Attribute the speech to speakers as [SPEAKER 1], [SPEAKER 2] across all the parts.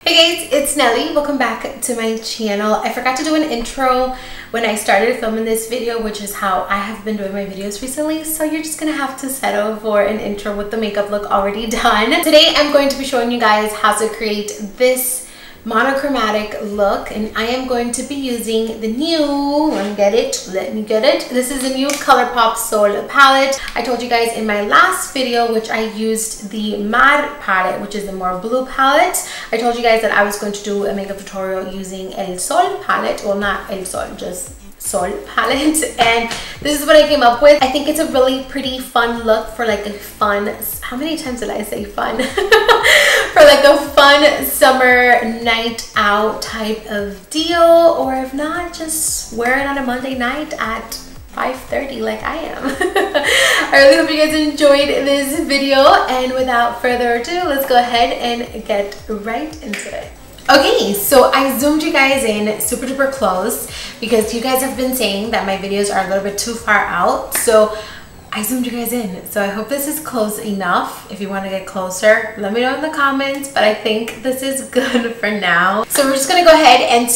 [SPEAKER 1] Hey guys, it's Nelly. Welcome back to my channel. I forgot to do an intro when I started filming this video, which is how I have been doing my videos recently. So you're just gonna have to settle for an intro with the makeup look already done. Today I'm going to be showing you guys how to create this monochromatic look, and I am going to be using the new, let me get it. This is the new ColourPop Soul palette. I told you guys in my last video, which I used the Mad palette, which is the more blue palette. I told you guys that I was going to do a makeup tutorial using El Sol palette. Well, not El Sol, just Sol palette, and this is what I came up with. I think it's a really pretty fun look for like a fun, how many times did I say fun? For like a fun summer night out type of deal, or if not, just wear it on a Monday night at 5:30 like I am. I really hope you guys enjoyed this video, and without further ado, let's go ahead and get right into it. Okay, so I zoomed you guys in super duper close because you guys have been saying that my videos are a little bit too far out, so I zoomed you guys in. So I hope this is close enough. If you want to get closer, let me know in the comments, but I think this is good for now. So we're just gonna go ahead and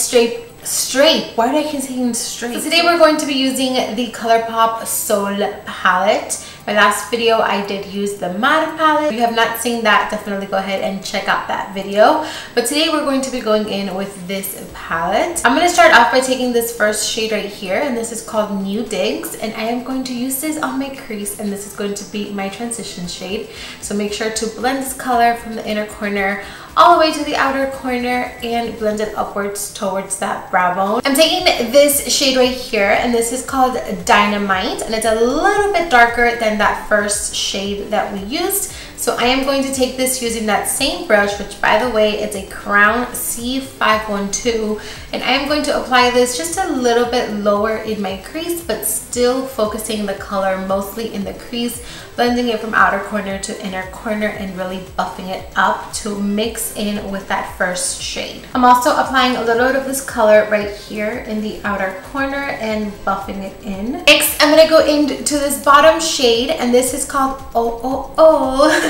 [SPEAKER 1] why do I keep saying straight? So today we're going to be using the ColourPop Soul palette. My last video I did use the Mad palette. If you have not seen that, definitely go ahead and check out that video. But today we're going to be going in with this palette. I'm going to start off by taking this first shade right here, and this is called New Digs, and I am going to use this on my crease, and this is going to be my transition shade. So make sure to blend this color from the inner corner all the way to the outer corner and blend it upwards towards that brow bone. I'm taking this shade right here, and this is called Dynamite, and it's a little bit darker than that first shade that we used. So I am going to take this using that same brush, which by the way, it's a Crown C512, and I am going to apply this just a little bit lower in my crease, but still focusing the color mostly in the crease, blending it from outer corner to inner corner and really buffing it up to mix in with that first shade. I'm also applying a little bit of this color right here in the outer corner and buffing it in. Next, I'm gonna go into this bottom shade, and this is called Oh.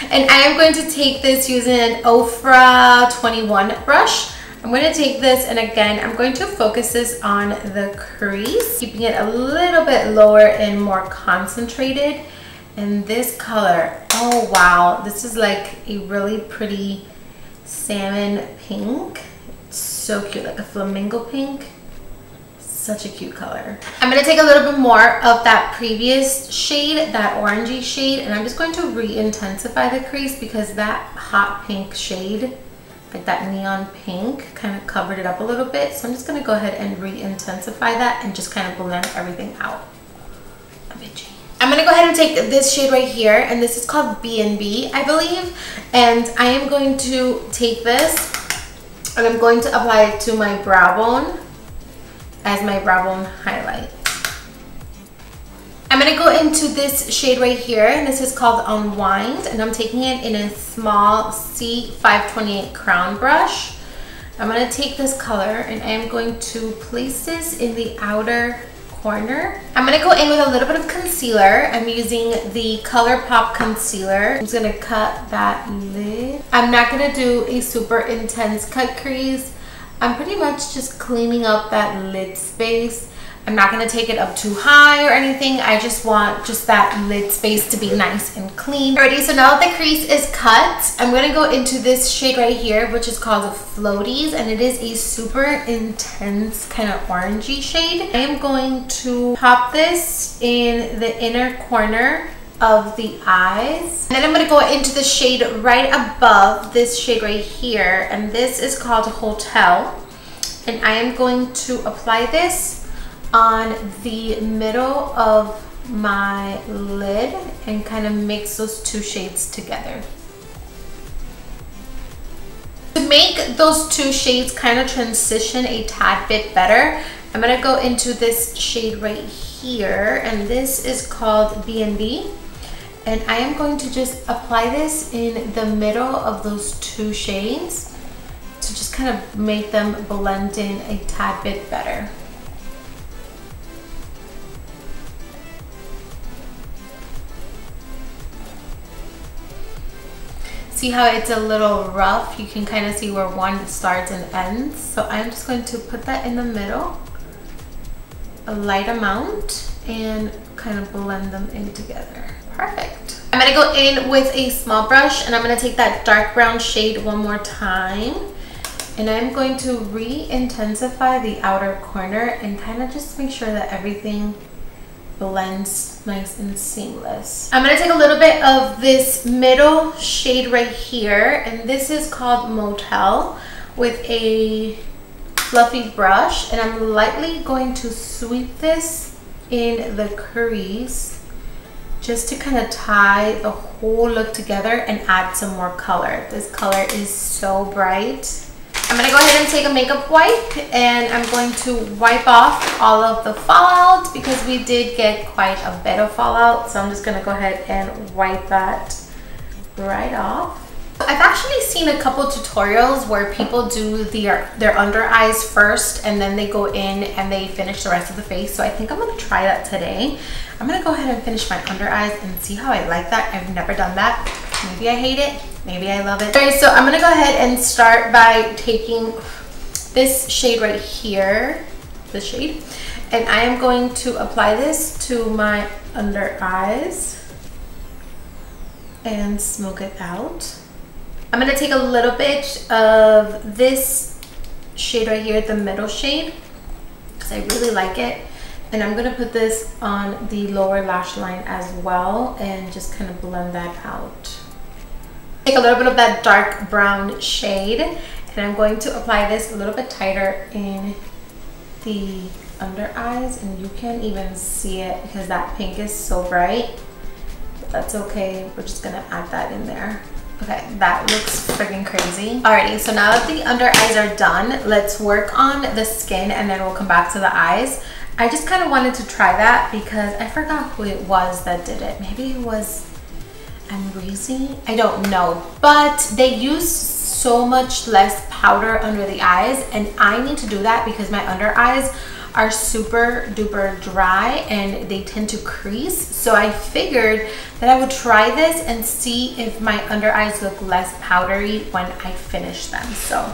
[SPEAKER 1] And I am going to take this using an Ofra 21 brush. I'm going to take this, and again, I'm going to focus this on the crease, keeping it a little bit lower and more concentrated. And this color, oh wow, this is like a really pretty salmon pink. It's so cute, like a flamingo pink. Such a cute color. I'm going to take a little bit more of that previous shade, that orangey shade, and I'm just going to re-intensify the crease because that hot pink shade, like that neon pink, kind of covered it up a little bit. So I'm just going to go ahead and re-intensify that and just kind of blend everything out. I'm going to go ahead and take this shade right here, and this is called B&B, I believe, and I am going to take this and I'm going to apply it to my brow bone as my brow bone highlight. I'm going to go into this shade right here, and this is called Unwind, and I'm taking it in a small C528 crown brush. I'm going to take this color and I am going to place this in the outer corner. I'm going to go in with a little bit of concealer. I'm using the ColourPop concealer. I'm just going to cut that lid. I'm not going to do a super intense cut crease. I'm pretty much just cleaning up that lid space. I'm not going to take it up too high or anything. I just want just that lid space to be nice and clean. Alrighty, so now that the crease is cut, I'm going to go into this shade right here, which is called Floaties, and it is a super intense kind of orangey shade. I am going to pop this in the inner corner of the eyes, and then I'm going to go into the shade right above this shade right here, and this is called Hotel, and I am going to apply this on the middle of my lid and kind of mix those two shades together. To make those two shades kind of transition a tad bit better, I'm going to go into this shade right here, and this is called B&B. And I am going to just apply this in the middle of those two shades to just kind of make them blend in a tad bit better. See how it's a little rough? You can kind of see where one starts and ends. So I'm just going to put that in the middle, a light amount, and kind of blend them in together. Perfect. I'm gonna go in with a small brush and I'm gonna take that dark brown shade one more time. And I'm going to re-intensify the outer corner and kind of just make sure that everything blends nice and seamless. I'm going to take a little bit of this middle shade right here, and this is called Motel, with a fluffy brush, and I'm lightly going to sweep this in the crease just to kind of tie the whole look together and add some more color. This color is so bright. I'm gonna go ahead and take a makeup wipe and I'm going to wipe off all of the fallout because we did get quite a bit of fallout. So I'm just gonna go ahead and wipe that right off. I've actually seen a couple tutorials where people do their under eyes first and then they go in and they finish the rest of the face. So I think I'm gonna try that today. I'm gonna go ahead and finish my under eyes and see how I like that. I've never done that. Maybe I hate it, maybe I love it. Okay, so I'm gonna go ahead and start by taking this shade right here, this shade, and I am going to apply this to my under eyes and smoke it out. I'm gonna take a little bit of this shade right here, the middle shade, because I really like it. And I'm gonna put this on the lower lash line as well and just kind of blend that out. Take a little bit of that dark brown shade and I'm going to apply this a little bit tighter in the under eyes, and you can't even see it because that pink is so bright, but that's okay. We're just gonna add that in there. Okay, that looks freaking crazy. Alrighty, so now that the under eyes are done, let's work on the skin and then we'll come back to the eyes. I just kind of wanted to try that because I forgot who it was that did it. Maybe it was Amrezy? I don't know. But they use so much less powder under the eyes, and I need to do that because my under eyes are super duper dry and they tend to crease. So I figured that I would try this and see if my under eyes look less powdery when I finish them. So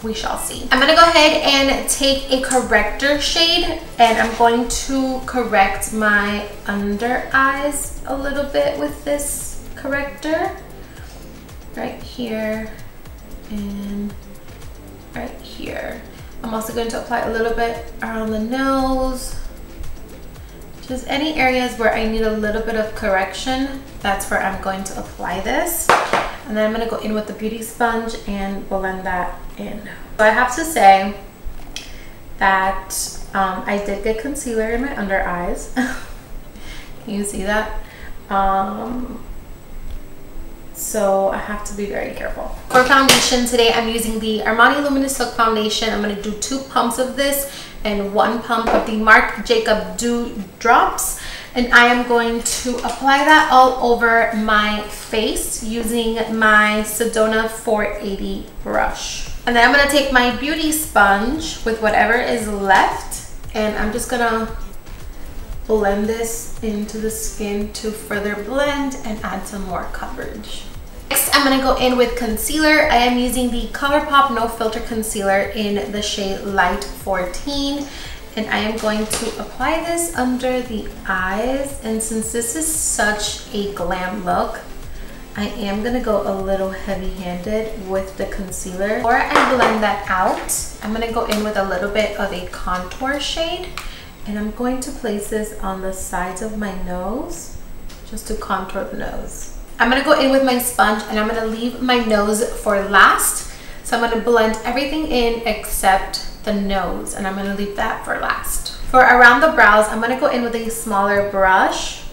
[SPEAKER 1] we shall see. I'm gonna go ahead and take a corrector shade and I'm going to correct my under eyes a little bit with this corrector right here and right here. I'm also going to apply a little bit around the nose. Just any areas where I need a little bit of correction, that's where I'm going to apply this. And then I'm going to go in with the beauty sponge and blend that in. So I have to say that I did get concealer in my under eyes. Can you see that? So I have to be very careful. For foundation today, I'm using the Armani Luminous Look Foundation. I'm going to do 2 pumps of this and 1 pump of the Marc Jacob Dew Drops. And I am going to apply that all over my face using my Sedona 480 brush. And then I'm going to take my beauty sponge with whatever is left and I'm just going to blend this into the skin to further blend and add some more coverage. Next, I'm going to go in with concealer. I am using the ColourPop No Filter Concealer in the shade Light 14. And I am going to apply this under the eyes. And since this is such a glam look, I am going to go a little heavy-handed with the concealer. Before I blend that out, I'm going to go in with a little bit of a contour shade. And I'm going to place this on the sides of my nose just to contour the nose. I'm going to go in with my sponge and I'm going to leave my nose for last. So I'm going to blend everything in except the nose and I'm going to leave that for last. For around the brows, I'm going to go in with a smaller brush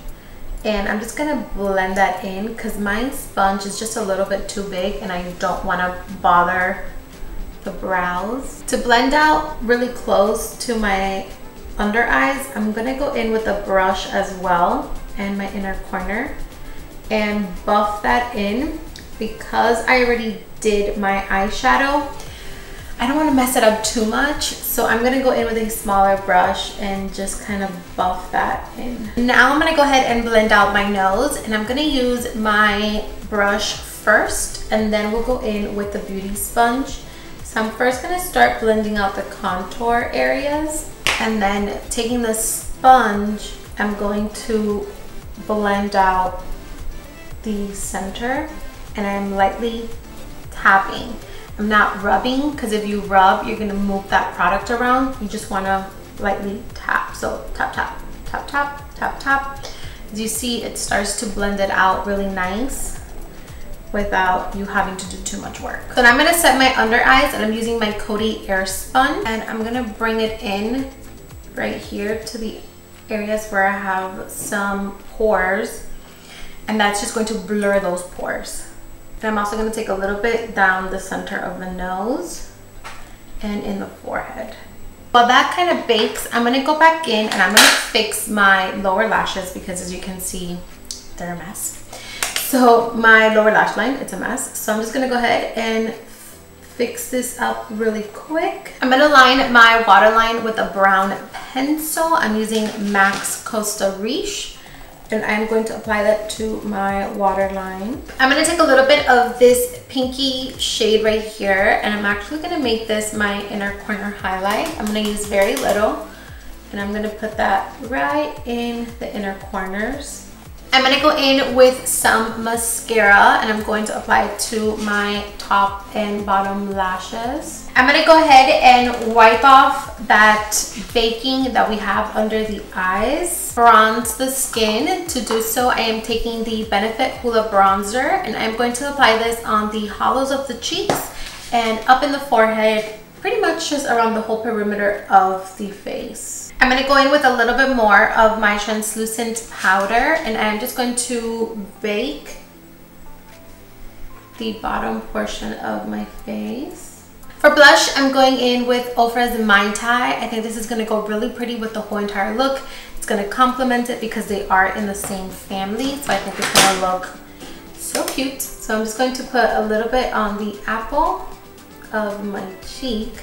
[SPEAKER 1] and I'm just going to blend that in because my sponge is just a little bit too big and I don't want to bother the brows. To blend out really close to my under eyes, I'm going to go in with a brush as well and my inner corner and buff that in because I already did my eyeshadow. I don't want to mess it up too much, so I'm going to go in with a smaller brush and just kind of buff that in. Now I'm going to go ahead and blend out my nose and I'm going to use my brush first, and then we'll go in with the beauty sponge. So I'm first gonna start blending out the contour areas, and then taking the sponge, I'm going to blend out the center, and I'm lightly tapping. I'm not rubbing, because if you rub, you're gonna move that product around. You just wanna lightly tap. So tap, tap, tap, tap, tap, tap. As you see, it starts to blend it out really nice without you having to do too much work. So now I'm gonna set my under eyes, and I'm using my Coty Air Sponge, and I'm gonna bring it in right here to the areas where I have some pores, and that's just going to blur those pores. And I'm also going to take a little bit down the center of the nose and in the forehead. While that kind of bakes, I'm going to go back in and I'm going to fix my lower lashes, because as you can see, they're a mess. So my lower lash line, it's a mess. So I'm just going to go ahead and fix this up really quick. I'm going to line my waterline with a brown pencil. I'm using Max Costa Riche, and I'm going to apply that to my waterline. I'm going to take a little bit of this pinky shade right here, and I'm actually going to make this my inner corner highlight. I'm going to use very little, and I'm going to put that right in the inner corners. I'm going to go in with some mascara, and I'm going to apply it to my top and bottom lashes. I'm going to go ahead and wipe off that baking that we have under the eyes. Bronze the skin. To do so, I am taking the Benefit Hoola Bronzer, and I'm going to apply this on the hollows of the cheeks and up in the forehead, pretty much just around the whole perimeter of the face. I'm going to go in with a little bit more of my translucent powder, and I'm just going to bake the bottom portion of my face. For blush, I'm going in with Ofra's Mai Tai. I think this is going to go really pretty with the whole entire look. It's going to complement it because they are in the same family, so I think it's going to look so cute. So I'm just going to put a little bit on the apple of my cheek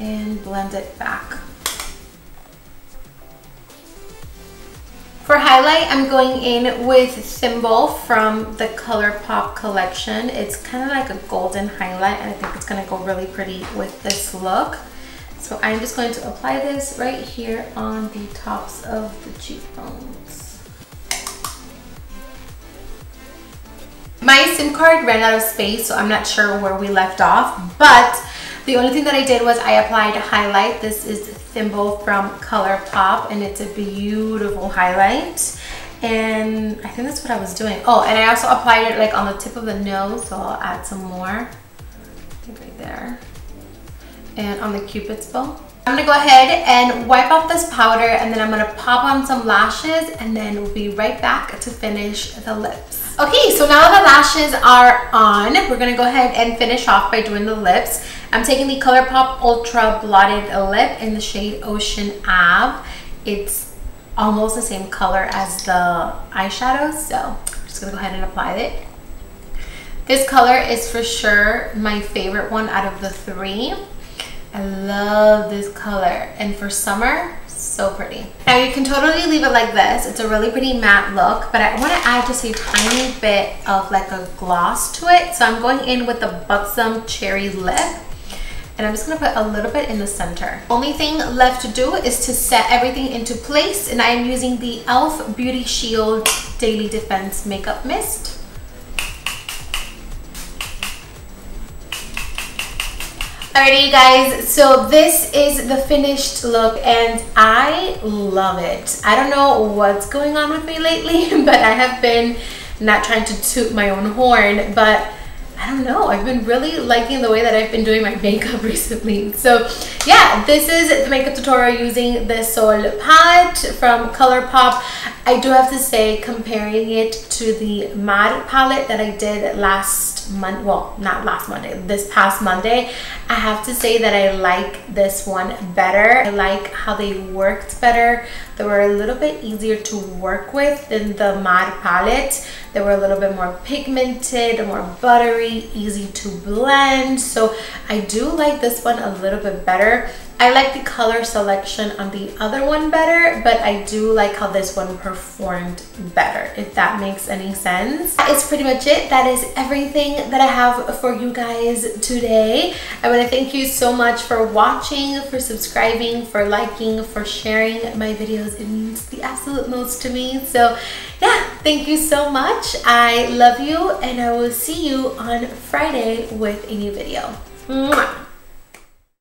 [SPEAKER 1] and blend it back. For highlight, I'm going in with Thimble from the ColourPop collection. It's kind of like a golden highlight, and I think it's going to go really pretty with this look. So I'm just going to apply this right here on the tops of the cheekbones. My SIM card ran out of space, so I'm not sure where we left off, but the only thing that I did was I applied highlight. This is Thimble from ColourPop, and it's a beautiful highlight. And I think that's what I was doing. Oh, and I also applied it like on the tip of the nose, so I'll add some more. I think right there. And on the Cupid's bow. I'm gonna go ahead and wipe off this powder, and then I'm gonna pop on some lashes, and then we'll be right back to finish the lips. Okay, so now the lashes are on, we're gonna go ahead and finish off by doing the lips. I'm taking the ColourPop Ultra Blotted Lip in the shade Ocean Ave. It's almost the same color as the eyeshadow, so I'm just gonna go ahead and apply it. This color is for sure my favorite one out of the three. I love this color, and for summer, so pretty. Now you can totally leave it like this. It's a really pretty matte look, but I want to add just a tiny bit of like a gloss to it. So I'm going in with the Buxom Cherry Lip, and I'm just going to put a little bit in the center. Only thing left to do is to set everything into place, and I am using the e.l.f. Beauty Shield Daily Defense Makeup Mist. Alrighty, you guys, so this is the finished look, and I love it. I don't know what's going on with me lately, but I have been not trying to toot my own horn, but I don't know, I've been really liking the way that I've been doing my makeup recently. So yeah, this is the makeup tutorial using the Sol palette from ColourPop. I do have to say, comparing it to the Mad palette that I did last month, well, not last Monday, this past Monday, I have to say that I like this one better. I like how they worked better. They were a little bit easier to work with than the Mad palette. They were a little bit more pigmented, more buttery, easy to blend. So I do like this one a little bit better. I like the color selection on the other one better, but I do like how this one performed better, if that makes any sense. That is pretty much it. That is everything that I have for you guys today. I want to thank you so much for watching, for subscribing, for liking, for sharing my videos. It means the absolute most to me. So yeah, thank you so much. I love you, and I will see you on Friday with a new video. Mwah.